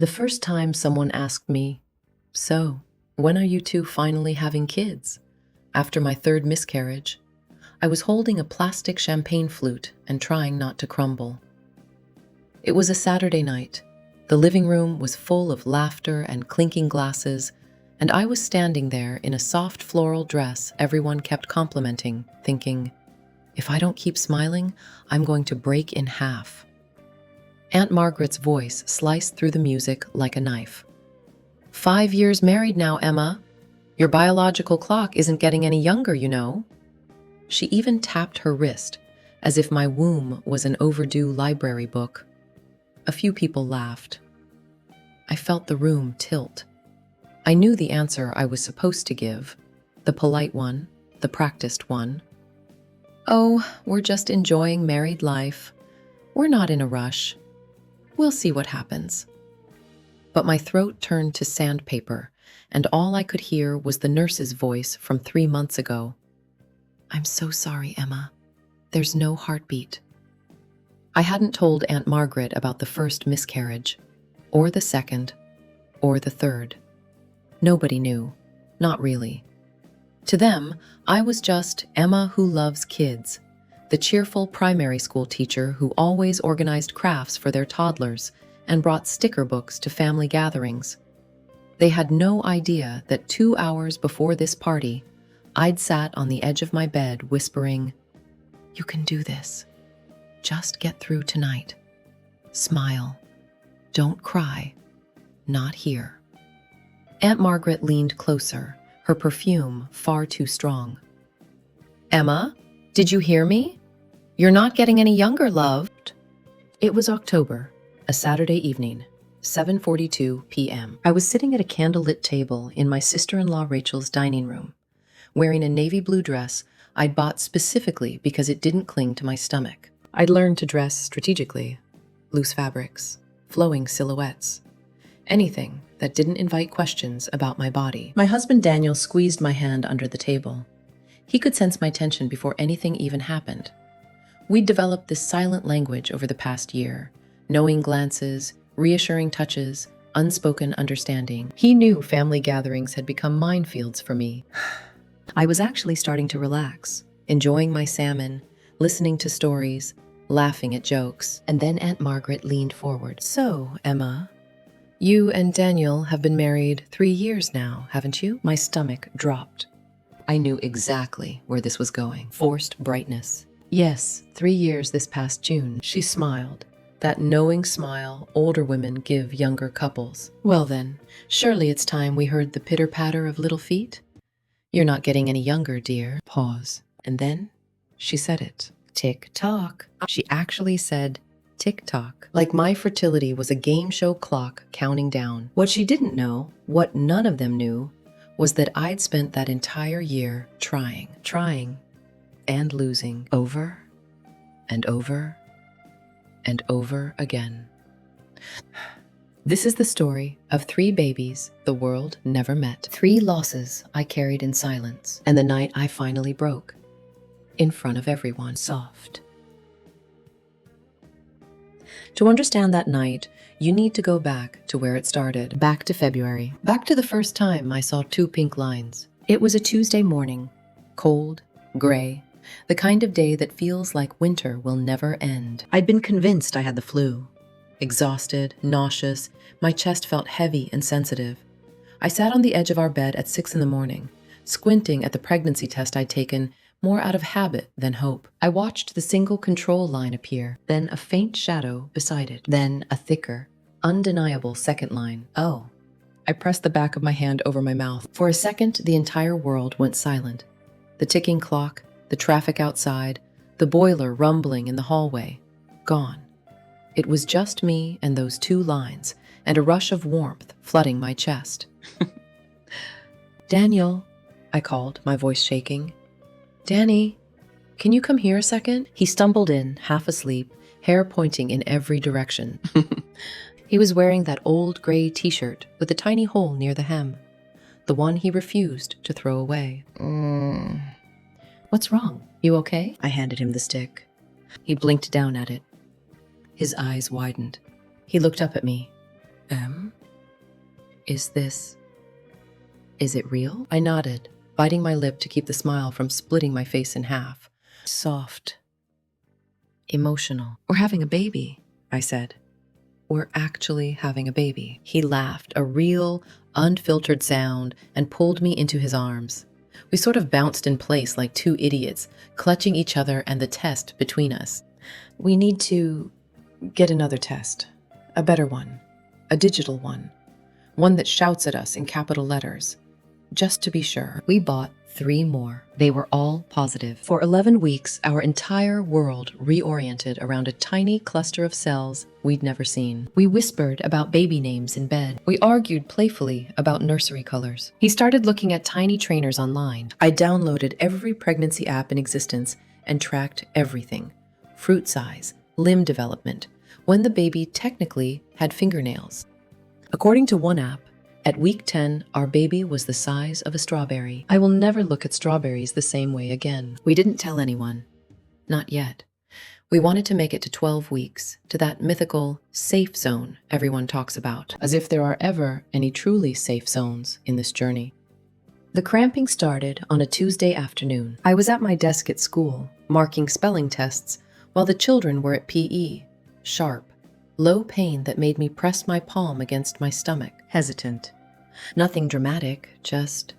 The first time someone asked me, "So, when are you two finally having kids?" After my third miscarriage, I was holding a plastic champagne flute and trying not to crumble. It was a Saturday night. The living room was full of laughter and clinking glasses, and I was standing there in a soft floral dress everyone kept complimenting, thinking, if I don't keep smiling, I'm going to break in half. Aunt Margaret's voice sliced through the music like a knife. 5 years married now, Emma. Your biological clock isn't getting any younger, you know. She even tapped her wrist, as if my womb was an overdue library book. A few people laughed. I felt the room tilt. I knew the answer I was supposed to give, the polite one, the practiced one. Oh, we're just enjoying married life. We're not in a rush. We'll see what happens. But my throat turned to sandpaper, and all I could hear was the nurse's voice from 3 months ago. I'm so sorry, Emma. There's no heartbeat. I hadn't told Aunt Margaret about the first miscarriage, or the second, or the third. Nobody knew. Not really. To them, I was just Emma who loves kids, the cheerful primary school teacher who always organized crafts for their toddlers and brought sticker books to family gatherings. They had no idea that 2 hours before this party, I'd sat on the edge of my bed whispering, "You can do this. Just get through tonight. Smile. Don't cry. Not here." Aunt Margaret leaned closer, her perfume far too strong. "Emma, did you hear me? You're not getting any younger, love." It was October, a Saturday evening, 7:42 p.m. I was sitting at a candlelit table in my sister-in-law Rachel's dining room, wearing a navy blue dress I'd bought specifically because it didn't cling to my stomach. I'd learned to dress strategically, loose fabrics, flowing silhouettes, anything that didn't invite questions about my body. My husband Daniel squeezed my hand under the table. He could sense my tension before anything even happened. We'd developed this silent language over the past year, knowing glances, reassuring touches, unspoken understanding. He knew family gatherings had become minefields for me. I was actually starting to relax, enjoying my salmon, listening to stories, laughing at jokes. And then Aunt Margaret leaned forward. "So, Emma, you and Daniel have been married 3 years now, haven't you?" My stomach dropped. I knew exactly where this was going. Forced brightness. "Yes, 3 years this past June." She smiled. That knowing smile older women give younger couples. "Well then, surely it's time we heard the pitter-patter of little feet? You're not getting any younger, dear." Pause. And then she said it. Tick-tock. She actually said tick-tock. Like my fertility was a game show clock counting down. What she didn't know, what none of them knew, was that I'd spent that entire year trying, and losing over and over and over again. This is the story of 3 babies the world never met. 3 losses I carried in silence, and the night I finally broke. In front of everyone. Soft. To understand that night, you need to go back to where it started. Back to February. Back to the first time I saw 2 pink lines. It was a Tuesday morning. Cold, gray, the kind of day that feels like winter will never end. I'd been convinced I had the flu. Exhausted, nauseous, my chest felt heavy and sensitive. I sat on the edge of our bed at 6 in the morning, squinting at the pregnancy test I'd taken more out of habit than hope. I watched the single control line appear, then a faint shadow beside it, then a thicker, undeniable second line. Oh. I pressed the back of my hand over my mouth. For a second, the entire world went silent. The ticking clock, the traffic outside, the boiler rumbling in the hallway. Gone. It was just me and those 2 lines, and a rush of warmth flooding my chest. "Daniel," I called, my voice shaking. "Danny, can you come here a second?" He stumbled in, half asleep, hair pointing in every direction. He was wearing that old gray t-shirt with a tiny hole near the hem, the one he refused to throw away. "What's wrong? You okay?" I handed him the stick. He blinked down at it. His eyes widened. He looked up at me, Em? Is it real? I nodded, biting my lip to keep the smile from splitting my face in half. Soft. Emotional. We're having a baby, I said. We're actually having a baby. He laughed, a real, unfiltered sound, and pulled me into his arms. We sort of bounced in place like two idiots, clutching each other and the test between us. We need to get another test. A better one. A digital one. One that shouts at us in capital letters. Just to be sure. We bought 3 more. They were all positive. For 11 weeks, our entire world reoriented around a tiny cluster of cells we'd never seen. We whispered about baby names in bed. We argued playfully about nursery colors. He started looking at tiny trainers online. I downloaded every pregnancy app in existence and tracked everything. Fruit size, limb development, when the baby technically had fingernails. According to one app, at week 10, our baby was the size of a strawberry. I will never look at strawberries the same way again. We didn't tell anyone. Not yet. We wanted to make it to 12 weeks, to that mythical safe zone everyone talks about, as if there are ever any truly safe zones in this journey. The cramping started on a Tuesday afternoon. I was at my desk at school, marking spelling tests, while the children were at PE. Sharp, low pain that made me press my palm against my stomach, hesitant. Nothing dramatic, just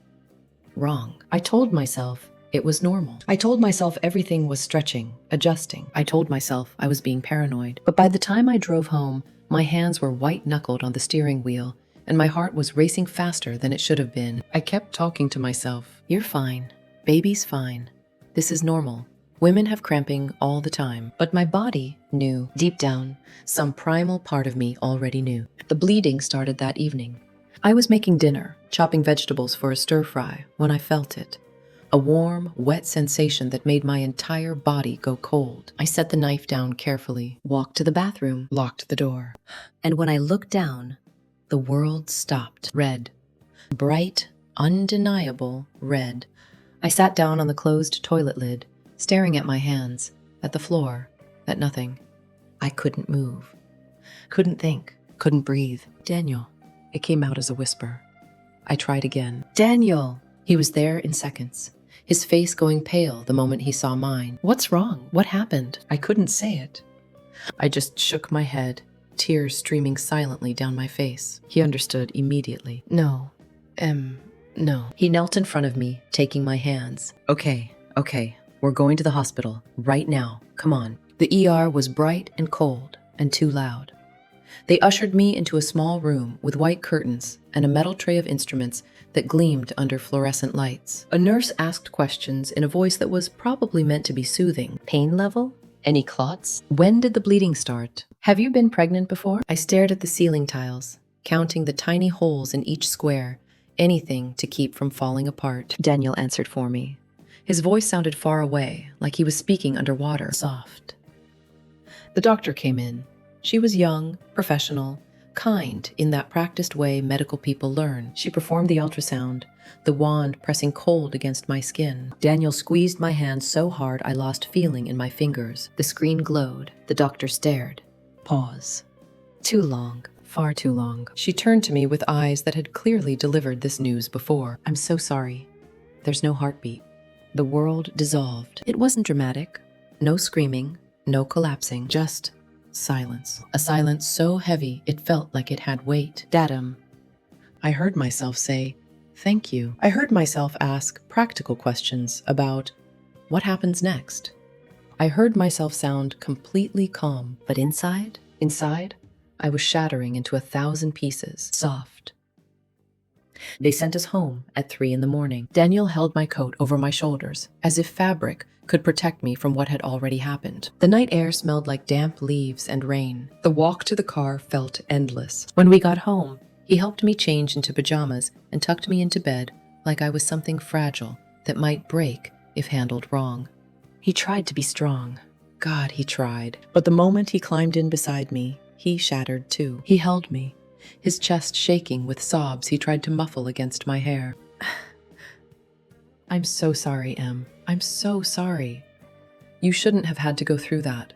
wrong. I told myself it was normal. I told myself everything was stretching, adjusting. I told myself I was being paranoid. But by the time I drove home, my hands were white-knuckled on the steering wheel, and my heart was racing faster than it should have been. I kept talking to myself. You're fine. Baby's fine. This is normal. Women have cramping all the time. But my body knew. Deep down, some primal part of me already knew. The bleeding started that evening. I was making dinner, chopping vegetables for a stir-fry, when I felt it. A warm, wet sensation that made my entire body go cold. I set the knife down carefully, walked to the bathroom, locked the door. And when I looked down, the world stopped. Red. Bright, undeniable red. I sat down on the closed toilet lid, staring at my hands, at the floor, at nothing. I couldn't move. Couldn't think. Couldn't breathe. Daniel. It came out as a whisper. I tried again. Daniel! He was there in seconds, his face going pale the moment he saw mine. What's wrong? What happened? I couldn't say it. I just shook my head, tears streaming silently down my face. He understood immediately. No. No. He knelt in front of me, taking my hands. Okay. We're going to the hospital. Right now. Come on. The ER was bright and cold and too loud. They ushered me into a small room with white curtains and a metal tray of instruments that gleamed under fluorescent lights. A nurse asked questions in a voice that was probably meant to be soothing. Pain level? Any clots? When did the bleeding start? Have you been pregnant before? I stared at the ceiling tiles, counting the tiny holes in each square, anything to keep from falling apart. Daniel answered for me. His voice sounded far away, like he was speaking underwater. Soft. The doctor came in. She was young, professional, kind in that practiced way medical people learn. She performed the ultrasound, the wand pressing cold against my skin. Daniel squeezed my hand so hard I lost feeling in my fingers. The screen glowed. The doctor stared. Pause. Too long. Far too long. She turned to me with eyes that had clearly delivered this news before. I'm so sorry. There's no heartbeat. The world dissolved. It wasn't dramatic. No screaming, no collapsing, just silence. A silence so heavy it felt like it had weight. Datum. I heard myself say, thank you. I heard myself ask practical questions about what happens next. I heard myself sound completely calm, but inside, I was shattering into 1,000 pieces. Soft. They sent us home at 3 a.m. Daniel held my coat over my shoulders, as if fabric could protect me from what had already happened. The night air smelled like damp leaves and rain. The walk to the car felt endless. When we got home, he helped me change into pajamas and tucked me into bed like I was something fragile that might break if handled wrong. He tried to be strong. God, he tried. But the moment he climbed in beside me, he shattered too. He held me, his chest shaking with sobs he tried to muffle against my hair. I'm so sorry, Em. I'm so sorry. You shouldn't have had to go through that.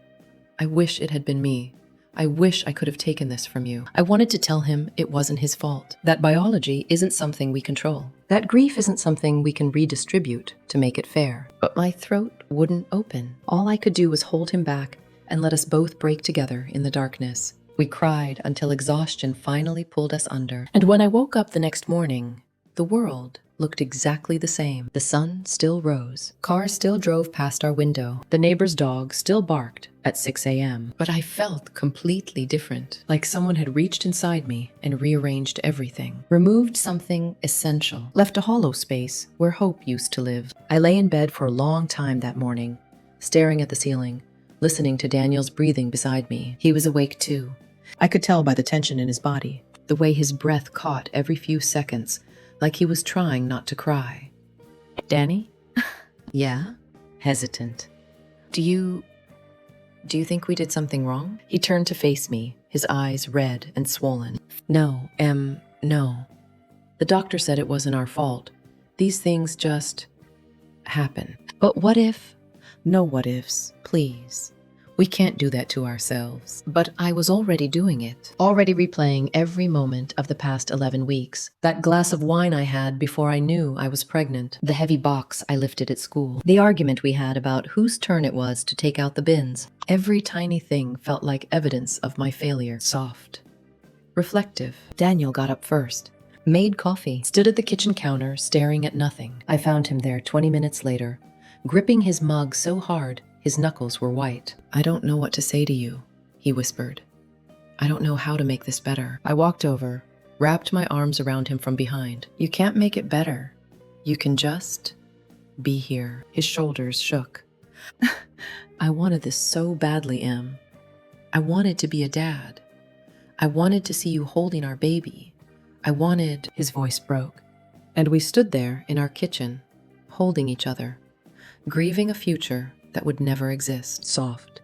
I wish it had been me. I wish I could have taken this from you. I wanted to tell him it wasn't his fault, that biology isn't something we control, that grief isn't something we can redistribute to make it fair. But my throat wouldn't open. All I could do was hold him back and let us both break together in the darkness. We cried until exhaustion finally pulled us under. And when I woke up the next morning, the world looked exactly the same. The sun still rose. Cars still drove past our window. The neighbor's dog still barked at 6 a.m. But I felt completely different, like someone had reached inside me and rearranged everything, removed something essential, left a hollow space where hope used to live. I lay in bed for a long time that morning, staring at the ceiling, listening to Daniel's breathing beside me. He was awake too. I could tell by the tension in his body, the way his breath caught every few seconds, like he was trying not to cry. Danny? Yeah? Hesitant. Do you think we did something wrong? He turned to face me, his eyes red and swollen. No. The doctor said it wasn't our fault. These things just happen. But what if? No what ifs, please. We can't do that to ourselves. But I was already doing it, already replaying every moment of the past 11 weeks. That glass of wine I had before I knew I was pregnant, the heavy box I lifted at school, the argument we had about whose turn it was to take out the bins. Every tiny thing felt like evidence of my failure. Soft, reflective. Daniel got up first, made coffee, stood at the kitchen counter staring at nothing. I found him there 20 minutes later, gripping his mug so hard his knuckles were white. I don't know what to say to you, he whispered. I don't know how to make this better. I walked over, wrapped my arms around him from behind. You can't make it better. You can just be here. His shoulders shook. I wanted this so badly, Em. I wanted to be a dad. I wanted to see you holding our baby. His voice broke. And we stood there in our kitchen, holding each other, grieving a future that would never exist. Soft.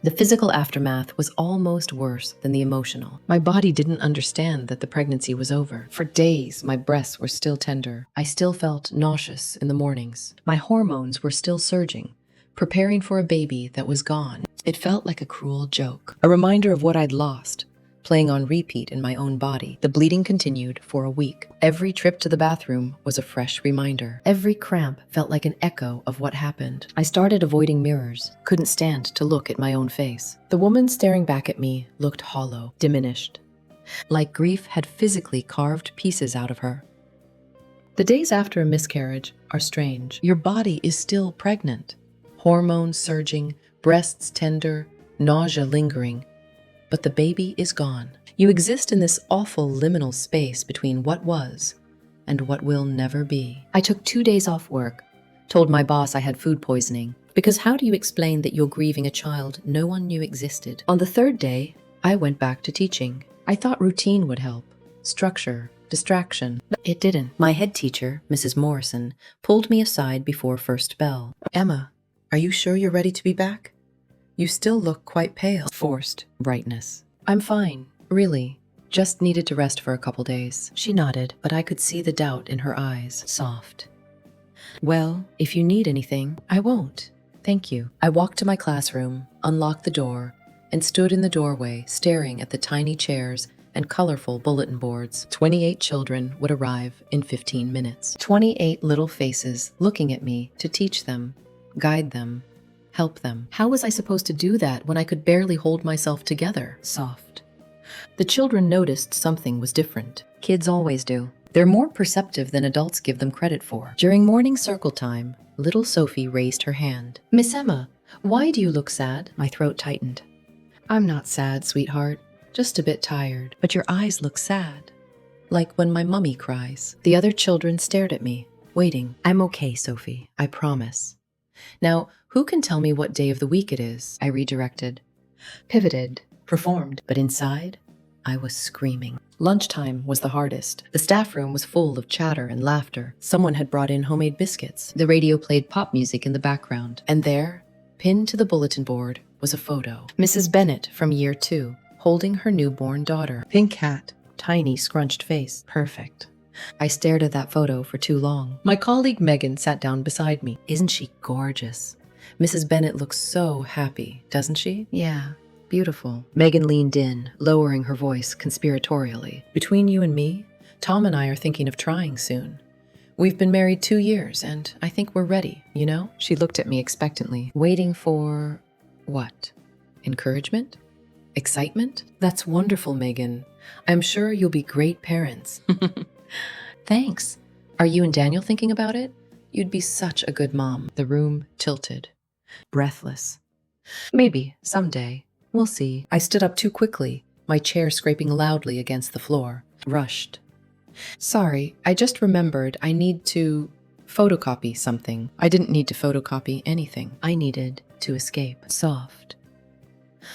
The physical aftermath was almost worse than the emotional. My body didn't understand that the pregnancy was over. For days, my breasts were still tender. I still felt nauseous in the mornings. My hormones were still surging, preparing for a baby that was gone. It felt like a cruel joke, a reminder of what I'd lost, playing on repeat in my own body. The bleeding continued for a week. Every trip to the bathroom was a fresh reminder. Every cramp felt like an echo of what happened. I started avoiding mirrors, couldn't stand to look at my own face. The woman staring back at me looked hollow, diminished, like grief had physically carved pieces out of her. The days after a miscarriage are strange. Your body is still pregnant. Hormones surging, breasts tender, nausea lingering. But the baby is gone. You exist in this awful liminal space between what was and what will never be. I took 2 days off work, told my boss I had food poisoning, because how do you explain that you're grieving a child no one knew existed? On the 3rd day, I went back to teaching. I thought routine would help, structure, distraction. It didn't. My head teacher, Mrs. Morrison, pulled me aside before first bell. Emma, are you sure you're ready to be back? You still look quite pale. Forced brightness. I'm fine, really. Just needed to rest for a couple days. She nodded, but I could see the doubt in her eyes. Soft. Well, if you need anything, I won't. Thank you. I walked to my classroom, unlocked the door, and stood in the doorway staring at the tiny chairs and colorful bulletin boards. 28 children would arrive in 15 minutes. 28 little faces looking at me to teach them, guide them, help them. How was I supposed to do that when I could barely hold myself together? Soft. The children noticed something was different. Kids always do. They're more perceptive than adults give them credit for. During morning circle time, little Sophie raised her hand. Miss Emma, why do you look sad? My throat tightened. I'm not sad, sweetheart. Just a bit tired. But your eyes look sad. Like when my mummy cries. The other children stared at me, waiting. I'm okay, Sophie. I promise. Now, who can tell me what day of the week it is? I redirected, pivoted, performed, but inside, I was screaming. Lunchtime was the hardest. The staff room was full of chatter and laughter. Someone had brought in homemade biscuits. The radio played pop music in the background. And there, pinned to the bulletin board, was a photo. Mrs. Bennett from year 2, holding her newborn daughter. Pink hat, tiny scrunched face. Perfect. I stared at that photo for too long. My colleague Megan sat down beside me. Isn't she gorgeous? Mrs. Bennett looks so happy, doesn't she? Yeah, beautiful. Megan leaned in, lowering her voice conspiratorially. Between you and me, Tom and I are thinking of trying soon. We've been married 2 years, and I think we're ready, you know? She looked at me expectantly, waiting for what? Encouragement? Excitement? That's wonderful, Megan. I'm sure you'll be great parents. Thanks. Are you and Daniel thinking about it? You'd be such a good mom. The room tilted, breathless. Maybe, someday. We'll see. I stood up too quickly, my chair scraping loudly against the floor. Rushed. Sorry, I just remembered I need to photocopy something. I didn't need to photocopy anything. I needed to escape. Soft.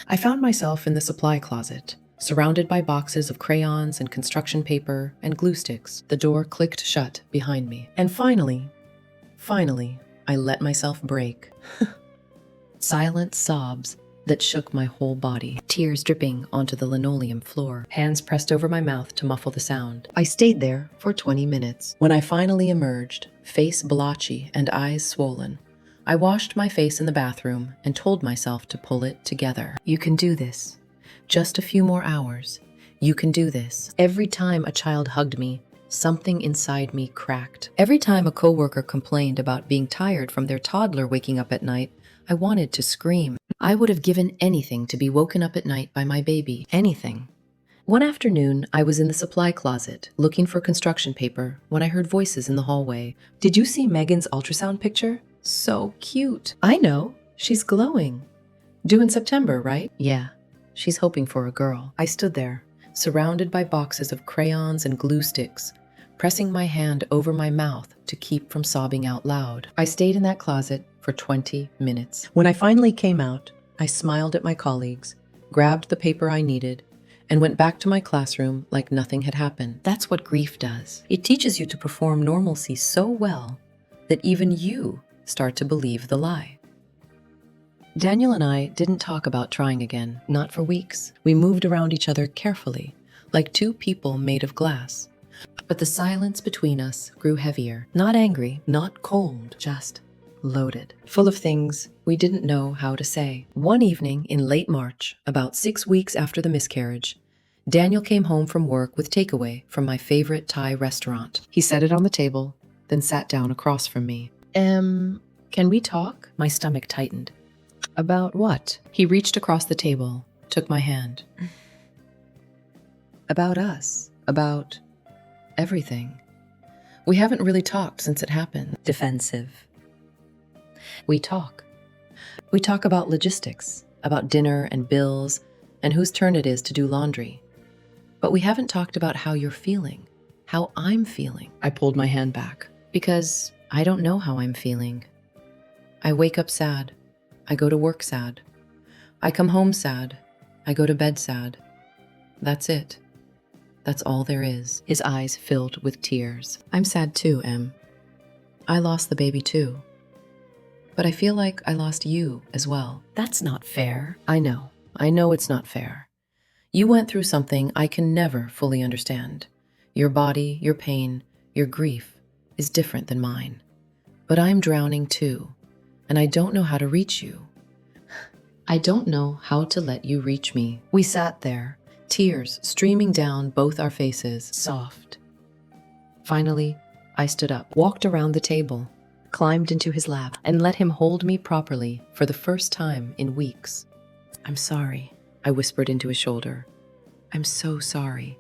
I found myself in the supply closet, surrounded by boxes of crayons and construction paper and glue sticks. The door clicked shut behind me. And finally, I let myself break. Silent sobs that shook my whole body, tears dripping onto the linoleum floor, hands pressed over my mouth to muffle the sound. I stayed there for 20 minutes. When I finally emerged, face blotchy and eyes swollen, I washed my face in the bathroom and told myself to pull it together. You can do this. Just a few more hours. You can do this. Every time a child hugged me, something inside me cracked. Every time a coworker complained about being tired from their toddler waking up at night, I wanted to scream. I would have given anything to be woken up at night by my baby. Anything. One afternoon, I was in the supply closet, looking for construction paper, when I heard voices in the hallway. Did you see Megan's ultrasound picture? So cute. I know. She's glowing. Due in September, right? Yeah. She's hoping for a girl. I stood there, surrounded by boxes of crayons and glue sticks, pressing my hand over my mouth to keep from sobbing out loud. I stayed in that closet for 20 minutes. When I finally came out, I smiled at my colleagues, grabbed the paper I needed, and went back to my classroom like nothing had happened. That's what grief does. It teaches you to perform normalcy so well that even you start to believe the lie. Daniel and I didn't talk about trying again, not for weeks. We moved around each other carefully, like two people made of glass. But the silence between us grew heavier. Not angry, not cold, just loaded, full of things we didn't know how to say. One evening in late March, about 6 weeks after the miscarriage, Daniel came home from work with takeaway from my favorite Thai restaurant. He set it on the table, then sat down across from me. Can we talk? My stomach tightened. About what? He reached across the table, took my hand. About us. About everything. We haven't really talked since it happened. Defensive. We talk. We talk about logistics, about dinner and bills, and whose turn it is to do laundry. But we haven't talked about how you're feeling, how I'm feeling. I pulled my hand back, because I don't know how I'm feeling. I wake up sad. I go to work sad. I come home sad. I go to bed sad. That's it. That's all there is. His eyes filled with tears. I'm sad too, Em. I lost the baby too. But I feel like I lost you as well. That's not fair. I know it's not fair. You went through something I can never fully understand. Your body, your pain, your grief is different than mine. But I'm drowning too, and I don't know how to reach you. I don't know how to let you reach me. We sat there, tears streaming down both our faces, soft. Finally, I stood up, walked around the table, climbed into his lap, and let him hold me properly for the first time in weeks. I'm sorry, I whispered into his shoulder. I'm so sorry.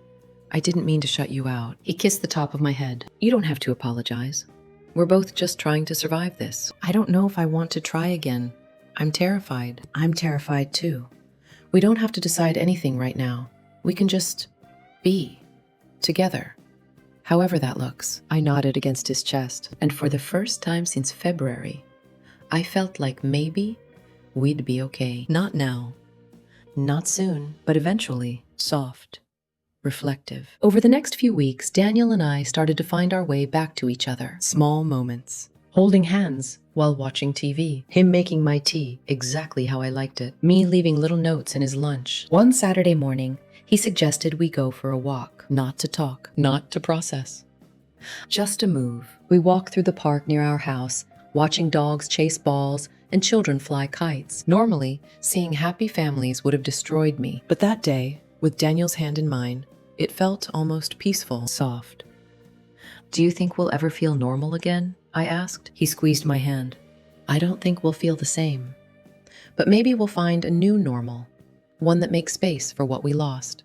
I didn't mean to shut you out. He kissed the top of my head. You don't have to apologize. We're both just trying to survive this. I don't know if I want to try again. I'm terrified. I'm terrified too. We don't have to decide anything right now. We can just be together. However that looks. I nodded against his chest, and for the first time since February, I felt like maybe we'd be okay. Not now. Not soon, but eventually. Soft. Reflective. Over the next few weeks, Daniel and I started to find our way back to each other. Small moments. Holding hands while watching TV. Him making my tea exactly how I liked it. Me leaving little notes in his lunch. One Saturday morning, he suggested we go for a walk. Not to talk. Not to process. Just to move. We walked through the park near our house, watching dogs chase balls, and children fly kites. Normally, seeing happy families would have destroyed me. But that day, with Daniel's hand in mine, it felt almost peaceful, soft. "Do you think we'll ever feel normal again?" I asked. He squeezed my hand. "I don't think we'll feel the same. But maybe we'll find a new normal, one that makes space for what we lost."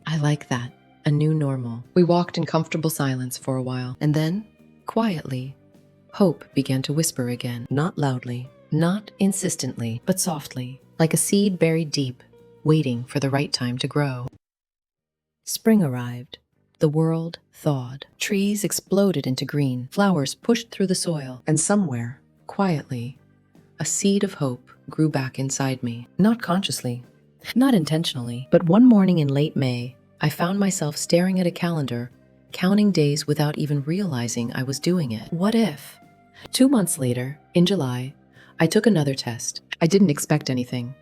I like that. A new normal. We walked in comfortable silence for a while, and then, quietly, hope began to whisper again. Not loudly, not insistently, but softly, like a seed buried deep, waiting for the right time to grow. Spring arrived. The world thawed. Trees exploded into green. Flowers pushed through the soil. And somewhere, quietly, a seed of hope grew back inside me. Not consciously, not intentionally, but one morning in late May, I found myself staring at a calendar, counting days without even realizing I was doing it. What if? 2 months later, in July, I took another test. I didn't expect anything.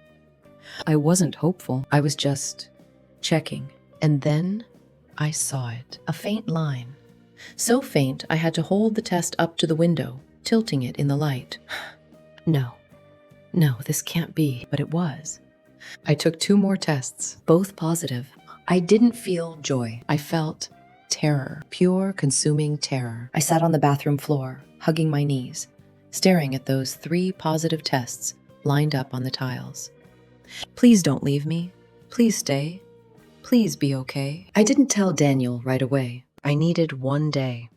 I wasn't hopeful. I was just checking. And then I saw it. A faint line. So faint, I had to hold the test up to the window, tilting it in the light. No, this can't be. But it was. I took 2 more tests, both positive. I didn't feel joy. I felt terror, pure, consuming terror. I sat on the bathroom floor, hugging my knees, staring at those 3 positive tests lined up on the tiles. Please don't leave me. Please stay. Please be okay. I didn't tell Daniel right away. I needed 1 day.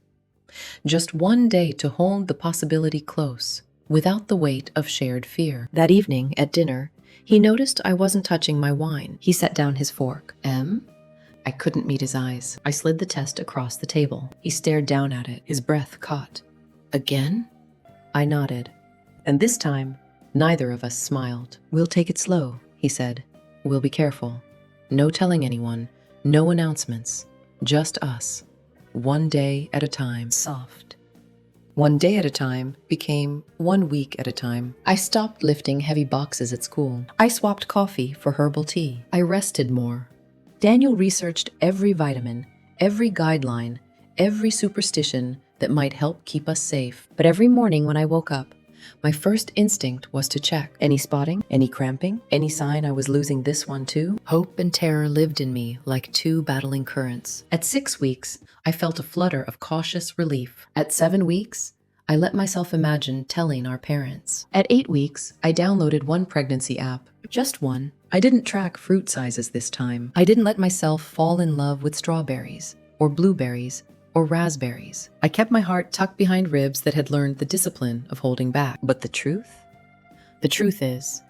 Just 1 day to hold the possibility close, without the weight of shared fear. That evening, at dinner, he noticed I wasn't touching my wine. He set down his fork. I couldn't meet his eyes. I slid the test across the table. He stared down at it, his breath caught. Again? I nodded. And this time, neither of us smiled. "We'll take it slow," he said. "We'll be careful. No telling anyone, no announcements, just us. 1 day at a time." Soft. 1 day at a time became 1 week at a time. I stopped lifting heavy boxes at school. I swapped coffee for herbal tea. I rested more. Daniel researched every vitamin, every guideline, every superstition that might help keep us safe. But every morning when I woke up, my first instinct was to check. Any spotting? Any cramping? Any sign I was losing this one too? Hope and terror lived in me like 2 battling currents. At 6 weeks, I felt a flutter of cautious relief. At 7 weeks, I let myself imagine telling our parents. At 8 weeks, I downloaded 1 pregnancy app. Just 1. I didn't track fruit sizes this time. I didn't let myself fall in love with strawberries, or blueberries, or raspberries. I kept my heart tucked behind ribs that had learned the discipline of holding back. But the truth? The truth is,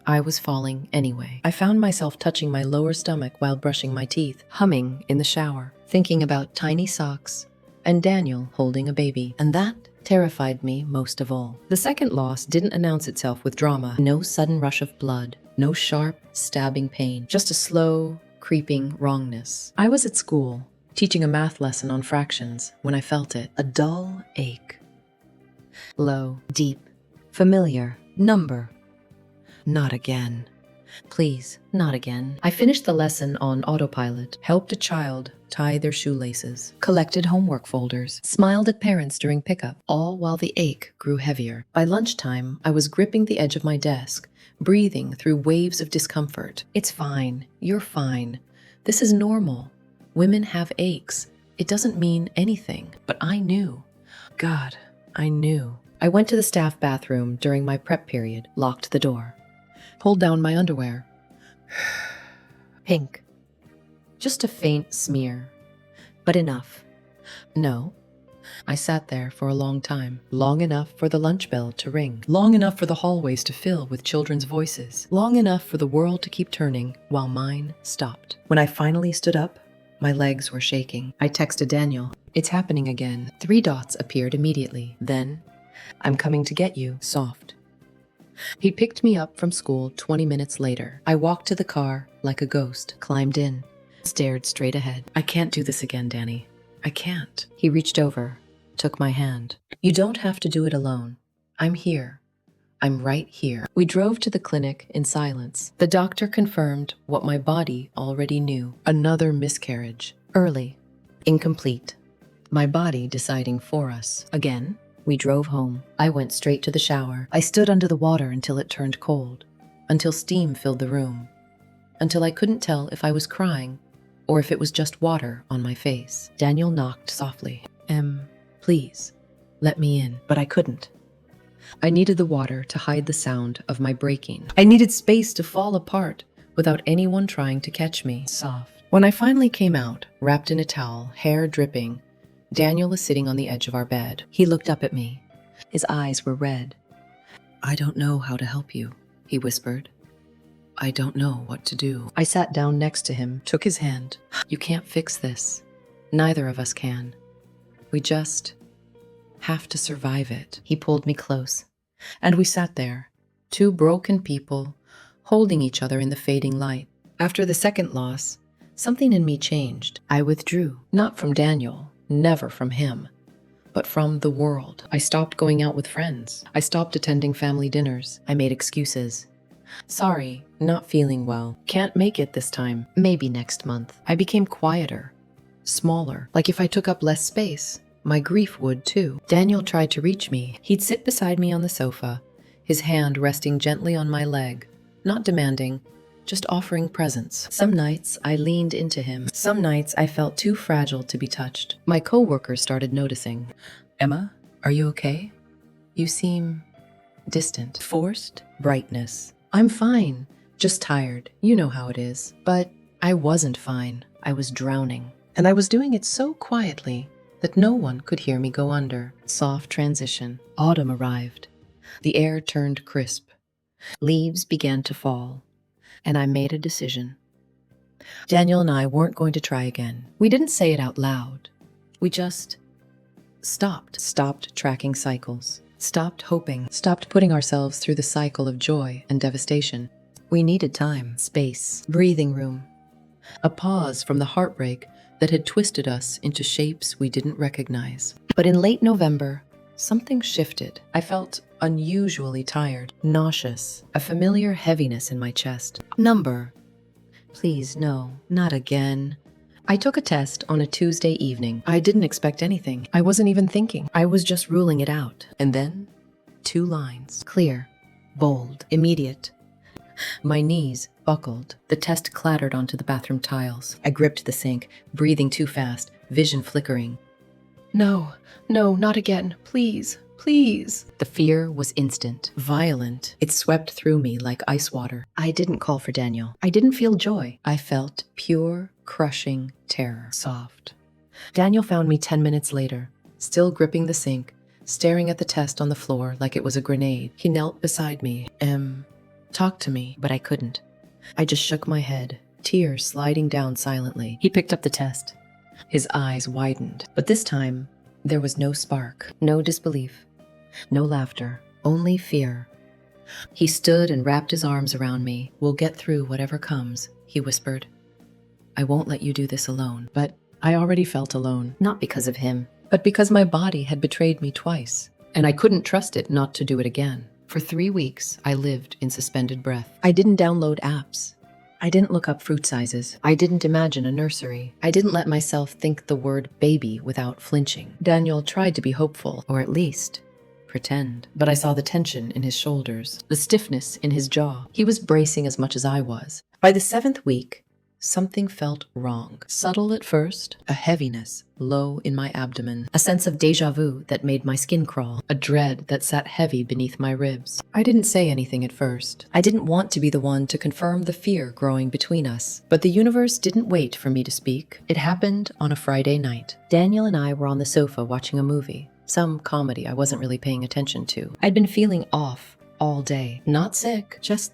I was falling anyway. I found myself touching my lower stomach while brushing my teeth, humming in the shower, thinking about tiny socks, and Daniel holding a baby. And that terrified me most of all. The second loss didn't announce itself with drama. No sudden rush of blood, no sharp, stabbing pain, just a slow, creeping wrongness. I was at school, teaching a math lesson on fractions, when I felt it. A dull ache. Low, deep, familiar, number. Not again. Please, not again. I finished the lesson on autopilot, helped a child tie their shoelaces, collected homework folders, smiled at parents during pickup, all while the ache grew heavier. By lunchtime, I was gripping the edge of my desk, breathing through waves of discomfort. It's fine. You're fine. This is normal. Women have aches. It doesn't mean anything. But I knew. God, I knew. I went to the staff bathroom during my prep period, locked the door, pulled down my underwear. Pink. Just a faint smear. But enough. No. I sat there for a long time, long enough for the lunch bell to ring, long enough for the hallways to fill with children's voices, long enough for the world to keep turning while mine stopped. When I finally stood up, my legs were shaking. I texted Daniel. It's happening again. 3 dots appeared immediately. Then, I'm coming to get you, soft. He picked me up from school 20 minutes later. I walked to the car like a ghost, climbed in, stared straight ahead. I can't do this again, Danny. I can't. He reached over, took my hand. You don't have to do it alone. I'm here. I'm right here. We drove to the clinic in silence. The doctor confirmed what my body already knew. Another miscarriage. Early. Incomplete. My body deciding for us. Again? We drove home. I went straight to the shower. I stood under the water until it turned cold, until steam filled the room, until I couldn't tell if I was crying or if it was just water on my face. Daniel knocked softly. Please, let me in. But I couldn't. I needed the water to hide the sound of my breaking. I needed space to fall apart without anyone trying to catch me. Soft. When I finally came out, wrapped in a towel, hair dripping, Daniel was sitting on the edge of our bed. He looked up at me. His eyes were red. "I don't know how to help you," he whispered. "I don't know what to do." I sat down next to him, took his hand. "You can't fix this. Neither of us can. We just have to survive it." He pulled me close, and we sat there, two broken people, holding each other in the fading light. After the second loss, something in me changed. I withdrew, not from Daniel, never from him, but from the world. I stopped going out with friends. I stopped attending family dinners. I made excuses. "Sorry, not feeling well. Can't make it this time. Maybe next month." I became quieter, smaller. Like if I took up less space, my grief would too. Daniel tried to reach me. He'd sit beside me on the sofa, his hand resting gently on my leg, not demanding, just offering presence. Some nights I leaned into him. Some nights I felt too fragile to be touched. My coworkers started noticing. "Emma, are you okay? You seem distant." Forced brightness. "I'm fine, just tired. You know how it is." But I wasn't fine. I was drowning. And I was doing it so quietly that no one could hear me go under. Soft transition. Autumn arrived. The air turned crisp. Leaves began to fall. And I made a decision. Daniel and I weren't going to try again. We didn't say it out loud. We just stopped tracking cycles, stopped hoping, stopped putting ourselves through the cycle of joy and devastation. We needed time, space, breathing room, a pause from the heartbreak that had twisted us into shapes we didn't recognize. But in late November, something shifted. I felt unusually tired, nauseous, a familiar heaviness in my chest. "Number. Please, no, not again." I took a test on a Tuesday evening. I didn't expect anything. I wasn't even thinking. I was just ruling it out. And then, 2 lines. Clear, bold, immediate. My knees buckled. The test clattered onto the bathroom tiles. I gripped the sink, breathing too fast, vision flickering. No, not again. Please. Please." The fear was instant, violent. It swept through me like ice water. I didn't call for Daniel. I didn't feel joy. I felt pure, crushing terror. Soft. Daniel found me 10 minutes later, still gripping the sink, staring at the test on the floor like it was a grenade. He knelt beside me. Talk to me." But I couldn't. I just shook my head, tears sliding down silently. He picked up the test. His eyes widened. But this time, there was no spark, no disbelief. No laughter, only fear. He stood and wrapped his arms around me. "We'll get through whatever comes," he whispered. "I won't let you do this alone." But I already felt alone, not because of him, but because my body had betrayed me twice, and I couldn't trust it not to do it again. For 3 weeks, I lived in suspended breath. I didn't download apps. I didn't look up fruit sizes. I didn't imagine a nursery. I didn't let myself think the word baby without flinching. Daniel tried to be hopeful, or at least pretend. But I saw the tension in his shoulders, the stiffness in his jaw. He was bracing as much as I was. By the 7th week, something felt wrong. Subtle at first, a heaviness low in my abdomen, a sense of déjà vu that made my skin crawl, a dread that sat heavy beneath my ribs. I didn't say anything at first. I didn't want to be the one to confirm the fear growing between us. But the universe didn't wait for me to speak. It happened on a Friday night. Daniel and I were on the sofa watching a movie, some comedy I wasn't really paying attention to. I'd been feeling off all day. Not sick, just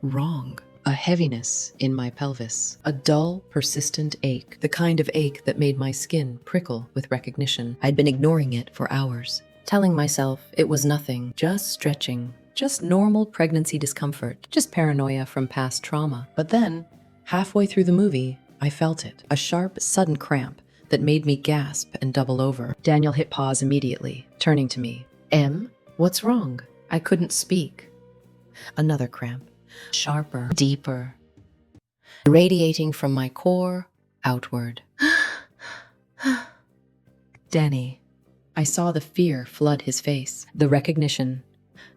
wrong. A heaviness in my pelvis, a dull, persistent ache, the kind of ache that made my skin prickle with recognition. I'd been ignoring it for hours, telling myself it was nothing, just stretching, just normal pregnancy discomfort, just paranoia from past trauma. But then, halfway through the movie, I felt it, a sharp, sudden cramp that made me gasp and double over. Daniel hit pause immediately, turning to me. What's wrong?" I couldn't speak. Another cramp. Sharper, deeper, radiating from my core outward. "Danny," I saw the fear flood his face, the recognition,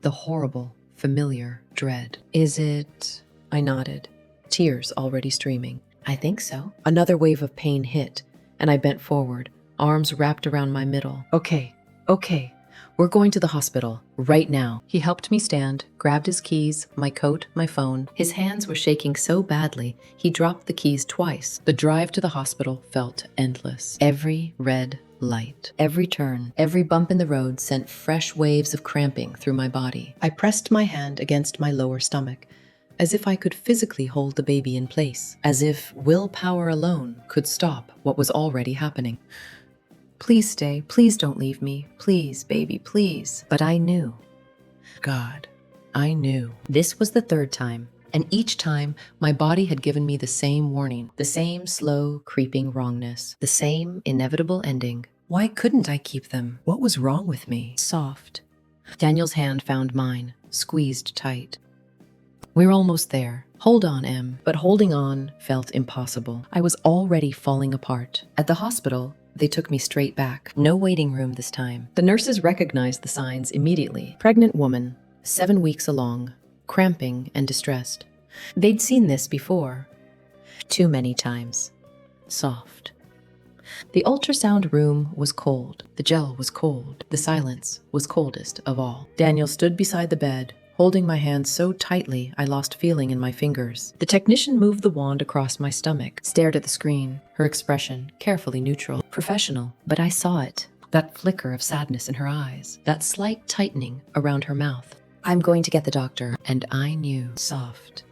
the horrible, familiar dread. Is it? I nodded, tears already streaming. I think so. Another wave of pain hit, and I bent forward, arms wrapped around my middle. Okay. We're going to the hospital, right now. He helped me stand, grabbed his keys, my coat, my phone. His hands were shaking so badly, he dropped the keys twice. The drive to the hospital felt endless. Every red light, every turn, every bump in the road sent fresh waves of cramping through my body. I pressed my hand against my lower stomach, as if I could physically hold the baby in place, as if willpower alone could stop what was already happening. Please stay. Please don't leave me. Please, baby, please. But I knew. God, I knew. This was the third time, and each time my body had given me the same warning, the same slow, creeping wrongness, the same inevitable ending. Why couldn't I keep them? What was wrong with me? Soft. Daniel's hand found mine, squeezed tight. We're almost there. Hold on, Em. But holding on felt impossible. I was already falling apart. At the hospital, they took me straight back. No waiting room this time. The nurses recognized the signs immediately. Pregnant woman, 7 weeks along, cramping and distressed. They'd seen this before. Too many times. Soft. The ultrasound room was cold. The gel was cold. The silence was coldest of all. Daniel stood beside the bed, holding my hand so tightly I lost feeling in my fingers. The technician moved the wand across my stomach, stared at the screen, her expression carefully neutral, professional. But I saw it, that flicker of sadness in her eyes, that slight tightening around her mouth. I'm going to get the doctor, and I knew. Soft.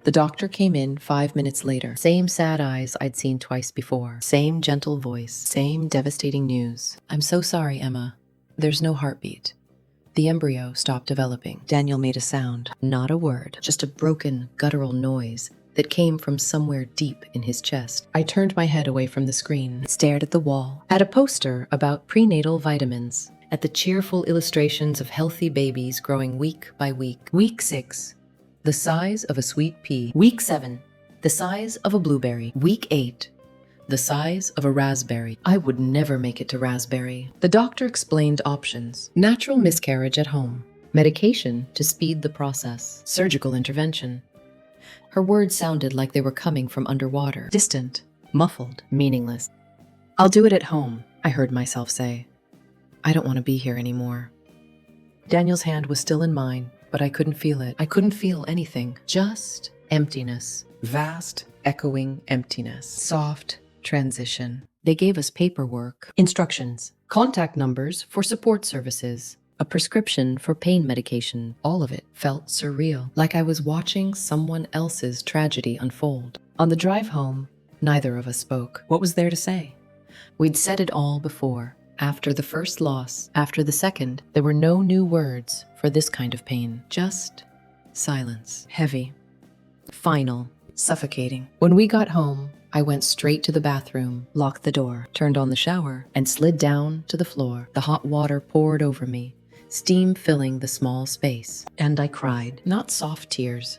The doctor came in 5 minutes later. Same sad eyes I'd seen twice before. Same gentle voice. Same devastating news. I'm so sorry, Emma. There's no heartbeat. The embryo stopped developing. Daniel made a sound. Not a word. Just a broken, guttural noise that came from somewhere deep in his chest. I turned my head away from the screen, stared at the wall, at a poster about prenatal vitamins, at the cheerful illustrations of healthy babies growing week by week. Week 6. The size of a sweet pea. Week 7, the size of a blueberry. Week 8, the size of a raspberry. I would never make it to raspberry. The doctor explained options. Natural miscarriage at home. Medication to speed the process. Surgical intervention. Her words sounded like they were coming from underwater. Distant, muffled, meaningless. I'll do it at home, I heard myself say. I don't want to be here anymore. Daniel's hand was still in mine, but I couldn't feel it. I couldn't feel anything. Just emptiness. Vast, echoing emptiness. Soft transition. They gave us paperwork, instructions, contact numbers for support services, a prescription for pain medication. All of it felt surreal, like I was watching someone else's tragedy unfold. On the drive home, neither of us spoke. What was there to say? We'd said it all before. After the first loss, after the second, there were no new words for this kind of pain. Just silence. Heavy. Final. Suffocating. When we got home, I went straight to the bathroom, locked the door, turned on the shower, and slid down to the floor. The hot water poured over me, steam filling the small space. And I cried. Not soft tears.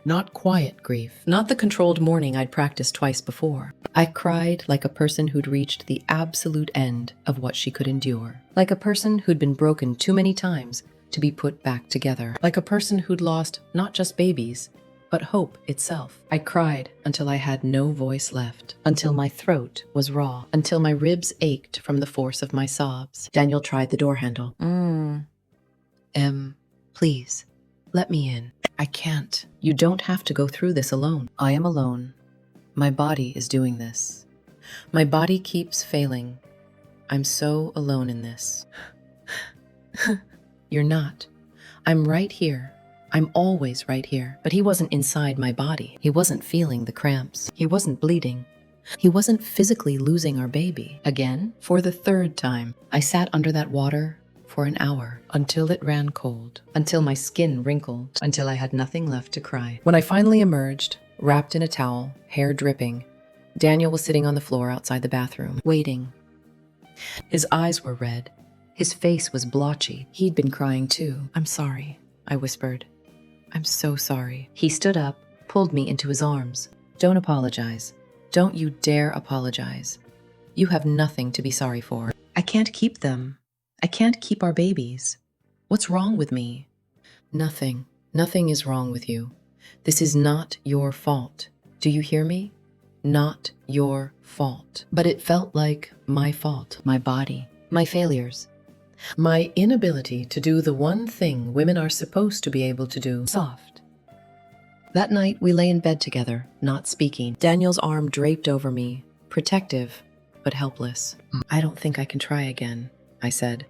Not quiet grief. Not the controlled mourning I'd practiced twice before. I cried like a person who'd reached the absolute end of what she could endure. Like a person who'd been broken too many times to be put back together. Like a person who'd lost not just babies, but hope itself. I cried until I had no voice left, until my throat was raw, until my ribs ached from the force of my sobs. Daniel tried the door handle. Please, let me in. I can't. You don't have to go through this alone. I am alone. My body is doing this. My body keeps failing. I'm so alone in this. You're not. I'm right here. I'm always right here. But he wasn't inside my body. He wasn't feeling the cramps. He wasn't bleeding. He wasn't physically losing our baby. Again, for the third time, I sat under that water for an hour, until it ran cold, until my skin wrinkled, until I had nothing left to cry. When I finally emerged, wrapped in a towel, hair dripping, Daniel was sitting on the floor outside the bathroom, waiting. His eyes were red. His face was blotchy. He'd been crying too. I'm sorry, I whispered. I'm so sorry. He stood up, pulled me into his arms. Don't apologize. Don't you dare apologize. You have nothing to be sorry for. I can't keep them. I can't keep our babies. What's wrong with me? Nothing. Nothing is wrong with you. This is not your fault. Do you hear me? Not your fault. But it felt like my fault, my body, my failures, my inability to do the one thing women are supposed to be able to do. Soft. That night, we lay in bed together, not speaking. Daniel's arm draped over me, protective, but helpless. I don't think I can try again, I said.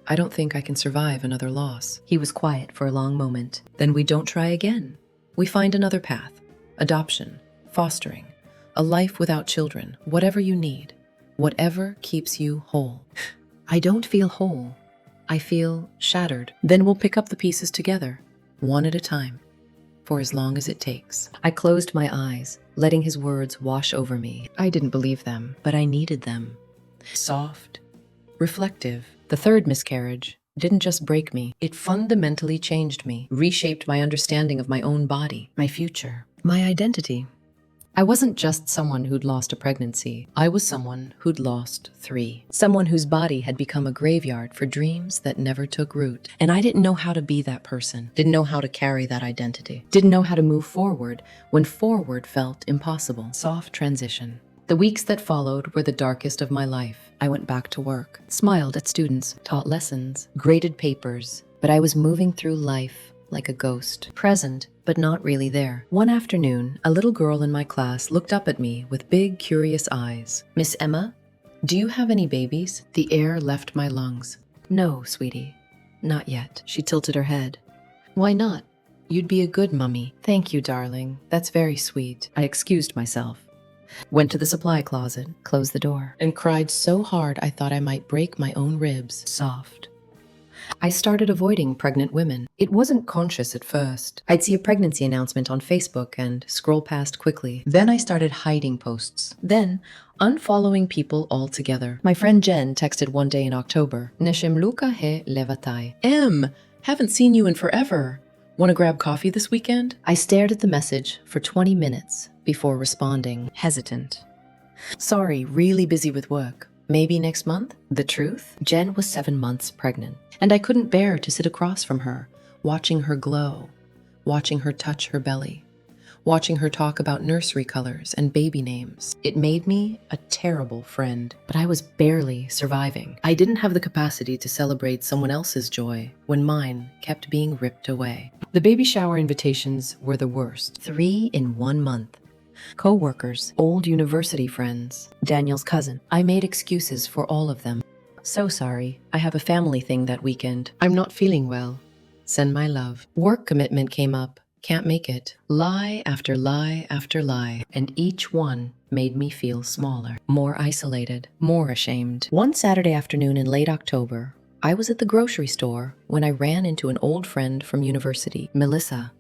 I don't think I can survive another loss. He was quiet for a long moment. Then we don't try again. We find another path. Adoption, fostering, a life without children, whatever you need, whatever keeps you whole. I don't feel whole. I feel shattered. Then we'll pick up the pieces together, one at a time, for as long as it takes. I closed my eyes, letting his words wash over me. I didn't believe them, but I needed them. Soft, reflective. The third miscarriage didn't just break me. It fundamentally changed me, reshaped my understanding of my own body, my future, my identity. I wasn't just someone who'd lost a pregnancy. I was someone who'd lost 3. Someone whose body had become a graveyard for dreams that never took root. And I didn't know how to be that person, didn't know how to carry that identity, didn't know how to move forward when forward felt impossible. Soft transition. The weeks that followed were the darkest of my life. I went back to work, smiled at students, taught lessons, graded papers, but I was moving through life like a ghost, present, but not really there. One afternoon, a little girl in my class looked up at me with big, curious eyes. "Miss Emma, do you have any babies?" The air left my lungs. "No, sweetie, not yet." She tilted her head. "Why not? You'd be a good mummy." "Thank you, darling. That's very sweet." I excused myself, went to the supply closet, closed the door, and cried so hard I thought I might break my own ribs. Soft. I started avoiding pregnant women. It wasn't conscious at first. I'd see a pregnancy announcement on Facebook and scroll past quickly. Then I started hiding posts. Then unfollowing people altogether. My friend Jen texted one day in October, "Neshem luka he levatai." Haven't seen you in forever. Want to grab coffee this weekend? I stared at the message for 20 minutes before responding, hesitant. "Sorry, really busy with work. Maybe next month?" The truth? Jen was 7 months pregnant, and I couldn't bear to sit across from her, watching her glow, watching her touch her belly, watching her talk about nursery colors and baby names. It made me a terrible friend, but I was barely surviving. I didn't have the capacity to celebrate someone else's joy when mine kept being ripped away. The baby shower invitations were the worst. 3 in 1 month. Co-workers, old university friends, Daniel's cousin. I made excuses for all of them. "So sorry, I have a family thing that weekend. I'm not feeling well. Send my love." Work commitment came up. Can't make it. Lie after lie after lie, and each one made me feel smaller, more isolated, more ashamed. One Saturday afternoon in late October, I was at the grocery store when I ran into an old friend from university, Melissa.